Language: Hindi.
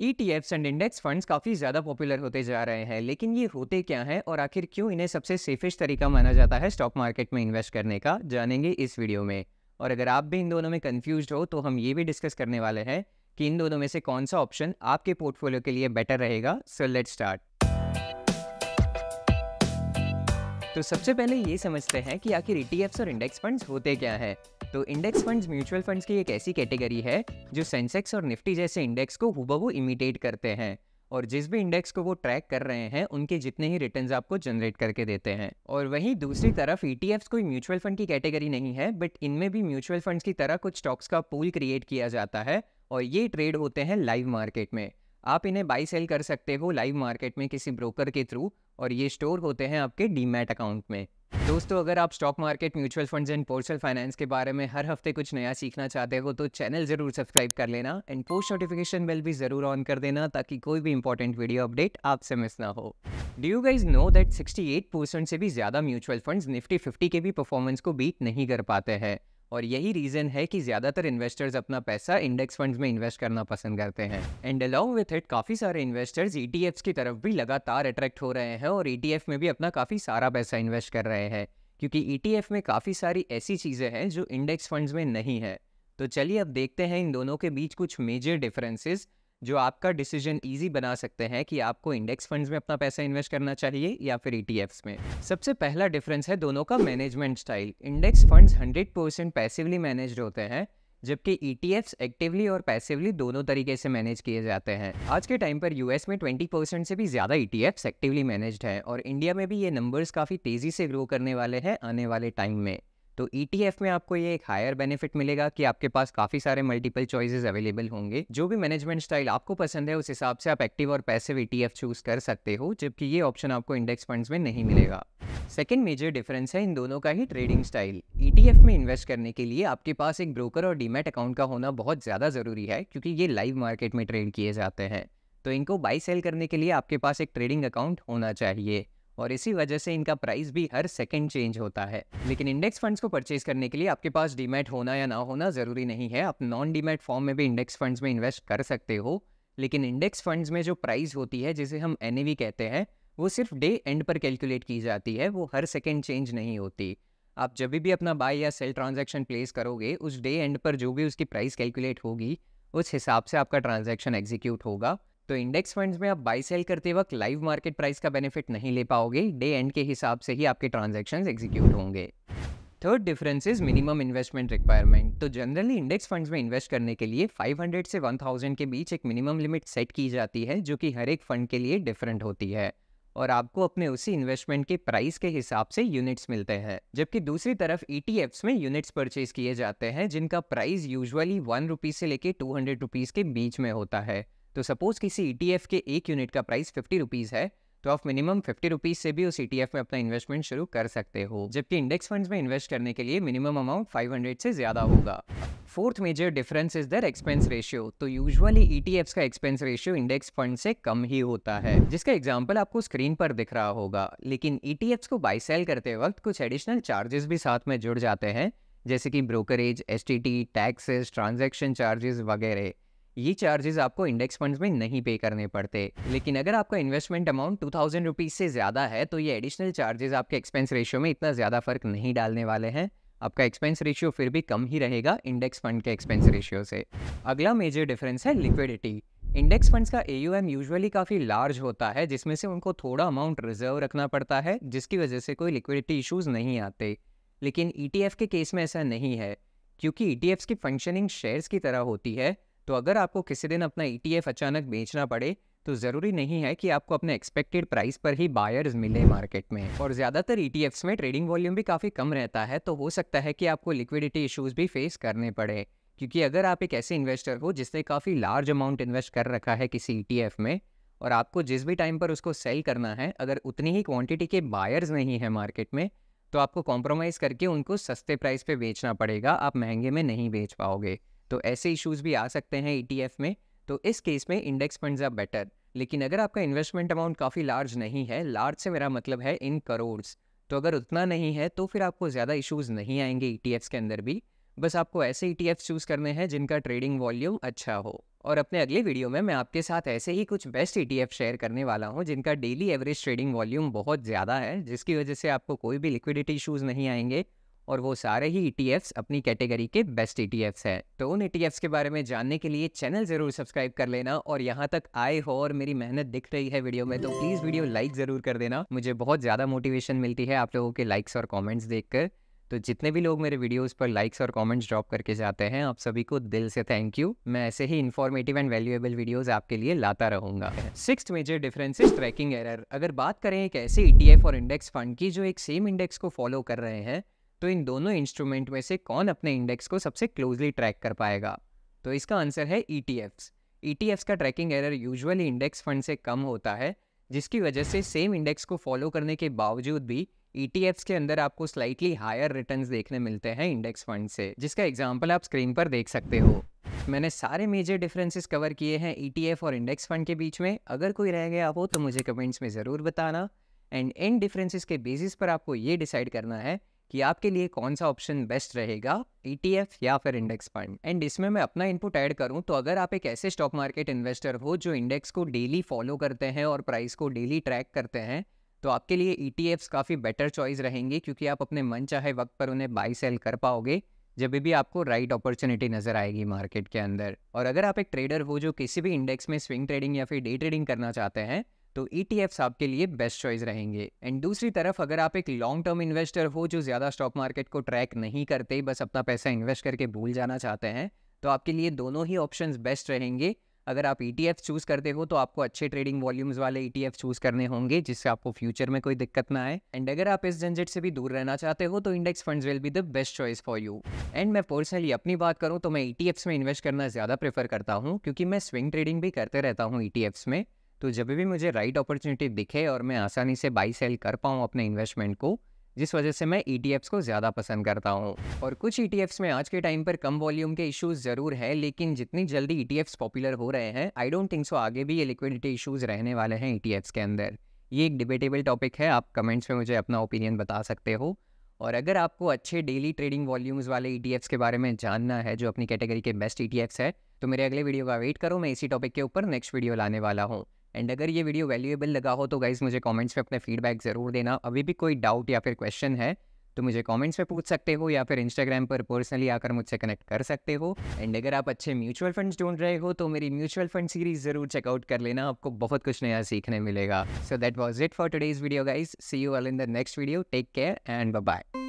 ईटीएफ्स एंड इंडेक्स फंड्स काफ़ी ज़्यादा पॉपुलर होते जा रहे हैं, लेकिन ये होते क्या हैं और आखिर क्यों इन्हें सबसे सेफेस्ट तरीका माना जाता है स्टॉक मार्केट में इन्वेस्ट करने का, जानेंगे इस वीडियो में। और अगर आप भी इन दोनों में कंफ्यूज्ड हो तो हम ये भी डिस्कस करने वाले हैं कि इन दोनों में से कौन सा ऑप्शन आपके पोर्टफोलियो के लिए बेटर रहेगा। So let's start. तो सबसे पहले ये समझते हैं कि आखिर ईटीएफ्स और इंडेक्स फंड्स होते क्या हैं। तो इंडेक्स फंड्स म्यूचुअल फंड्स की एक ऐसी कैटेगरी है जो सेंसेक्स और निफ्टी जैसे इंडेक्स को हूबहू इमिटेट करते हैं, और जिस भी इंडेक्स को वो ट्रैक कर रहे हैं उनके जितने ही रिटर्न्स आपको जनरेट करके देते हैं। और वहीं दूसरी तरफ ईटीएफ्स कोई म्यूचुअल फंड की कैटेगरी नहीं है, बट इनमें भी म्यूचुअल फंड्स की तरह कुछ स्टॉक्स का पूल क्रिएट किया जाता है और ये ट्रेड होते हैं लाइव मार्केट में। आप इन्हें बाई सेल कर सकते हो लाइव मार्केट में किसी ब्रोकर के थ्रू, और ये स्टोर होते हैं आपके डीमैट अकाउंट में। दोस्तों, अगर आप stock market, mutual funds and personal finance के बारे में हर हफ्ते कुछ नया सीखना चाहते हो तो चैनल जरूर सब्सक्राइब कर लेना एंड पोस्ट नोटिफिकेशन बेल भी जरूर ऑन कर देना ताकि कोई भी इंपॉर्टेंट वीडियो अपडेट आपसे मिस ना हो। Do you guys know that 68% से भी ज्यादा म्यूचुअल फंड्स निफ्टी 50 के भी परफॉर्मेंस को बीट नहीं कर पाते हैं, और यही रीजन है कि ज्यादातर इन्वेस्टर्स अपना पैसा इंडेक्स फंड्स में इन्वेस्ट करना पसंद करते हैं। एंड अलोंग विथ इट काफी सारे इन्वेस्टर्स ईटीएफ्स की तरफ भी लगातार अट्रैक्ट हो रहे हैं और ईटीएफ में भी अपना काफी सारा पैसा इन्वेस्ट कर रहे हैं, क्योंकि ईटीएफ में काफी सारी ऐसी चीजें हैं जो इंडेक्स फंड्स में नहीं है। तो चलिए अब देखते हैं इन दोनों के बीच कुछ मेजर डिफरेंसेस जो आपका डिसीजन इजी बना सकते हैं कि आपको इंडेक्स फंड्स में अपना पैसा इन्वेस्ट करना चाहिए या फिर ईटीएफ्स में। सबसे पहला डिफरेंस है दोनों का management style. Index funds 100% passively managed होते हैं, जबकि ईटीएफ्स एक्टिवली और पैसिवली दोनों तरीके से मैनेज किए जाते हैं। आज के टाइम पर यूएस में 20% से भी ज्यादा ईटीएफ्स एक्टिवली मैनेज्ड हैं, और इंडिया में भी ये नंबर्स काफी तेजी से ग्रो करने वाले हैं आने वाले टाइम में। तो ईटीएफ में आपको ये एक हायर बेनिफिट मिलेगा कि आपके पास काफी सारे मल्टीपल चॉइसेस अवेलेबल होंगे। जो भी मैनेजमेंट स्टाइल आपको पसंद है उस हिसाब से आप एक्टिव और पैसिव ईटीएफ चूज कर सकते हो, जबकि ये ऑप्शन आपको इंडेक्स फंड्स में नहीं मिलेगा। सेकेंड मेजर डिफरेंस है इन दोनों का ही ट्रेडिंग स्टाइल। ईटीएफ में इन्वेस्ट करने के लिए आपके पास एक ब्रोकर और डीमैट अकाउंट का होना बहुत ज़्यादा ज़रूरी है, क्योंकि ये लाइव मार्केट में ट्रेड किए जाते हैं। तो इनको बाई सेल करने के लिए आपके पास एक ट्रेडिंग अकाउंट होना चाहिए, और इसी वजह से इनका प्राइस भी हर सेकंड चेंज होता है। लेकिन इंडेक्स फंड्स को परचेज करने के लिए आपके पास डीमैट होना या ना होना ज़रूरी नहीं है। आप नॉन डीमैट फॉर्म में भी इंडेक्स फंड्स में इन्वेस्ट कर सकते हो, लेकिन इंडेक्स फंड्स में जो प्राइस होती है, जिसे हम एनएवी कहते हैं, वो सिर्फ डे एंड पर कैलकुलेट की जाती है, वो हर सेकंड चेंज नहीं होती। आप जब भी अपना बाय या सेल ट्रांजैक्शन प्लेस करोगे, उस डे एंड पर जो भी उसकी प्राइस कैलकुलेट होगी उस हिसाब से आपका ट्रांजैक्शन एग्जीक्यूट होगा। तो इंडेक्स फंड्स में आप बाय सेल करते वक्त लाइव मार्केट प्राइस का बेनिफिट नहीं ले पाओगे, डे एंड के हिसाब से ही आपके ट्रांजैक्शंस एग्जीक्यूट होंगे। Third difference is minimum investment requirement. तो जनरली इंडेक्स फंड्स में इन्वेस्ट करने के लिए 500 से 1000 के बीच एक मिनिमम लिमिट सेट की जाती है, जो कि हर एक फंड के लिए डिफरेंट होती है, और आपको अपने उसी इन्वेस्टमेंट के प्राइस के हिसाब से यूनिट्स मिलते हैं। जबकि दूसरी तरफ ईटीएफ्स में यूनिट्स परचेज किए जाते हैं, जिनका प्राइस यूजुअली 1 रुपीज से लेके 200 रुपीज के बीच में होता है। तो सपोज किसी ईटीएफ के एक यूनिट का प्राइस 50 रुपीज है, तो आप मिनिमम 50 रुपीज से भी उस ईटीएफ में अपना इन्वेस्टमेंट शुरू कर सकते हो, जबकि इंडेक्स फंड्स में इन्वेस्ट करने के लिए मिनिमम अमाउंट 500 से ज्यादा होगा। Fourth major difference is there expense ratio. तो यूजुअली ईटीएफ्स का एक्सपेंस रेशियो इंडेक्स फंड से कम ही होता है, जिसका एग्जांपल आपको स्क्रीन पर दिख रहा होगा। लेकिन ईटीएफ्स को बाय सेल करते वक्त कुछ एडिशनल चार्जेस भी साथ में जुड़ जाते हैं, जैसे कि brokerage, STT, taxes, transaction charges वगैरह। ये चार्जेस आपको इंडेक्स फंड्स में नहीं पे करने पड़ते। लेकिन अगर आपका इन्वेस्टमेंट अमाउंट 2000 रुपीज से ज्यादा है तो ये एडिशनल चार्जेस आपके एक्सपेंस रेशियो में इतना ज्यादा फर्क नहीं डालने वाले हैं। आपका एक्सपेंस रेशियो फिर भी कम ही रहेगा इंडेक्स फंड के एक्सपेंस रेशियो से। अगला मेजर डिफरेंस है लिक्विडिटी। इंडेक्स फंड्स का एयूएम यूजुअली काफ़ी लार्ज होता है, जिसमें से उनको थोड़ा अमाउंट रिजर्व रखना पड़ता है, जिसकी वजह से कोई लिक्विडिटी इश्यूज नहीं आते। लेकिन ईटीएफ के केस में ऐसा नहीं है, क्योंकि ईटीएफ्स की फंक्शनिंग शेयर्स की तरह होती है। तो अगर आपको किसी दिन अपना ईटीएफ अचानक बेचना पड़े तो ज़रूरी नहीं है कि आपको अपने एक्सपेक्टेड प्राइस पर ही बायर्स मिले मार्केट में। और ज़्यादातर ईटीएफ्स में ट्रेडिंग वॉल्यूम भी काफ़ी कम रहता है, तो हो सकता है कि आपको लिक्विडिटी इश्यूज भी फेस करने पड़े, क्योंकि अगर आप एक ऐसे इन्वेस्टर हो जिसने काफ़ी लार्ज अमाउंट इन्वेस्ट कर रखा है किसी ईटीएफ में, और आपको जिस भी टाइम पर उसको सेल करना है, अगर उतनी ही क्वान्टिटी के बायर्स नहीं है मार्केट में, तो आपको कॉम्प्रोमाइज़ करके उनको सस्ते प्राइस पे बेचना पड़ेगा, आप महंगे में नहीं बेच पाओगे। तो ऐसे इश्यूज भी आ सकते हैं ईटीएफ में। तो इस केस में इंडेक्स फंड्स आर बेटर। लेकिन अगर आपका इन्वेस्टमेंट अमाउंट काफ़ी लार्ज नहीं है, लार्ज से मेरा मतलब है इन करोड्स, तो अगर उतना नहीं है तो फिर आपको ज़्यादा इश्यूज नहीं आएंगे ईटीएफ्स के अंदर भी। बस आपको ऐसे ईटीएफ्स चूज़ करने हैं जिनका ट्रेडिंग वॉल्यूम अच्छा हो। और अपने अगले वीडियो में मैं आपके साथ ऐसे ही कुछ बेस्ट ETF शेयर करने वाला हूं जिनका डेली एवरेज ट्रेडिंग वॉल्यूम बहुत ज़्यादा है, जिसकी वजह से आपको कोई भी लिक्विडिटी इशूज़ नहीं आएंगे और वो सारे ही ETFs अपनी कैटेगरी के बेस्ट ETFs हैं। तो उन ETFs के बारे में जानने के लिए चैनल ज़रूर सब्सक्राइब कर लेना, और यहाँ तक आए हो और मेरी मेहनत दिख रही है वीडियो में तो प्लीज़ वीडियो लाइक ज़रूर कर देना। मुझे बहुत ज़्यादा मोटिवेशन मिलती है आप लोगों के लाइक्स और कॉमेंट्स देखकर। तो जितने भी लोग मेरे वीडियोस पर लाइक्स और कमेंट्स ड्रॉप करके जाते हैं, आप सभी को दिल से थैंक यू। मैं ऐसे ही इन्फॉर्मेटिव एंड वैल्यूएबल वीडियोस आपके लिए लाता रहूंगा। Sixth major difference is tracking error. अगर बात करें एक ऐसे ETF और इंडेक्स फंड की जो एक सेम इंडेक्स को फॉलो कर रहे हैं, तो इन दोनों इंस्ट्रूमेंट में से कौन अपने इंडेक्स को सबसे क्लोजली ट्रैक कर पाएगा? तो इसका आंसर है ETFs। ETFs का tracking error usually index fund से कम होता है, जिसकी वजह से सेम इंडेक्स को फॉलो करने के बावजूद भी ETFs के अंदर आपको स्लाइटली हायर रिटर्न्स देखने मिलते हैं इंडेक्स फंड से, जिसका एग्जांपल आप स्क्रीन पर देख सकते हो। मैंने सारे मेजर डिफरेंसेस कवर किए हैं ETF और इंडेक्स फंड के बीच में। अगर कोई रह गया हो तो मुझे कमेंट्स में ज़रूर बताना। एंड इन डिफरेंसेस के बेसिस पर आपको ये डिसाइड करना है कि आपके लिए कौन सा ऑप्शन बेस्ट रहेगा, ETF या फिर इंडेक्स फंड। एंड इसमें मैं अपना इनपुट ऐड करूं तो अगर आप एक ऐसे स्टॉक मार्केट इन्वेस्टर हो जो इंडेक्स को डेली फॉलो करते हैं और प्राइस को डेली ट्रैक करते हैं, तो आपके लिए ETFs काफ़ी बेटर चॉइस रहेंगे, क्योंकि आप अपने मन चाहे वक्त पर उन्हें बाई सेल कर पाओगे जब भी आपको राइट अपॉर्चुनिटी नज़र आएगी मार्केट के अंदर। और अगर आप एक ट्रेडर हो जो किसी भी इंडेक्स में स्विंग ट्रेडिंग या फिर डे ट्रेडिंग करना चाहते हैं, तो ETFs आपके लिए बेस्ट चॉइस रहेंगे। एंड दूसरी तरफ अगर आप एक लॉन्ग टर्म इन्वेस्टर हो जो ज़्यादा स्टॉक मार्केट को ट्रैक नहीं करते, बस अपना पैसा इन्वेस्ट करके भूल जाना चाहते हैं, तो आपके लिए दोनों ही ऑप्शंस बेस्ट रहेंगे। अगर आप ETF चूज़ करते हो तो आपको अच्छे ट्रेडिंग वॉल्यूम्स वाले ETF चूज़ करने होंगे, जिससे आपको फ्यूचर में कोई दिक्कत ना आए। एंड अगर आप इस झंझट से भी दूर रहना चाहते हो तो index funds will be the best choice for you. And मैं पर्सनली अपनी बात करूँ तो मैं ETFs में इन्वेस्ट करना ज़्यादा प्रेफर करता हूँ, क्योंकि मैं स्विंग ट्रेडिंग भी करते रहता हूँ ETFs में। तो जब भी मुझे राइट अपॉर्चुनिटी दिखे और मैं आसानी से बाई सेल कर पाऊँ अपने इन्वेस्टमेंट को, जिस वजह से मैं ETFs को ज़्यादा पसंद करता हूँ। और कुछ ETFs में आज के टाइम पर कम वॉल्यूम के इश्यूज़ ज़रूर है, लेकिन जितनी जल्दी ETFs पॉपुलर हो रहे हैं, आई डोंट थिंक सो आगे भी ये लिक्विडिटी इश्यूज़ रहने वाले हैं ETFs के अंदर। ये एक डिबेटेबल टॉपिक है, आप कमेंट्स में मुझे अपना ओपिनियन बता सकते हो। और अगर आपको अच्छे डेली ट्रेडिंग वॉल्यूम्स वाले ETFs के बारे में जानना है जो अपनी कैटेगरी के बेस्ट ETFs है, तो मेरे अगले वीडियो का वेट करो, मैं इसी टॉपिक के ऊपर नेक्स्ट वीडियो लाने वाला हूँ। एंड अगर ये वीडियो वैल्यूएबल लगा हो तो गाइज मुझे कमेंट्स में अपने फीडबैक ज़रूर देना। अभी भी कोई डाउट या फिर क्वेश्चन है तो मुझे कमेंट्स में पूछ सकते हो, या फिर इंस्टाग्राम पर पर्सनली आकर मुझसे कनेक्ट कर सकते हो। एंड अगर आप अच्छे म्यूचुअल फंड्स ढूंढ रहे हो तो मेरी म्यूचुअल फंड सीरीज ज़रूर चेकआउट कर लेना, आपको बहुत कुछ नया सीखने मिलेगा। So that was it for today's video guys. See you all in the next video. Take care and bye bye.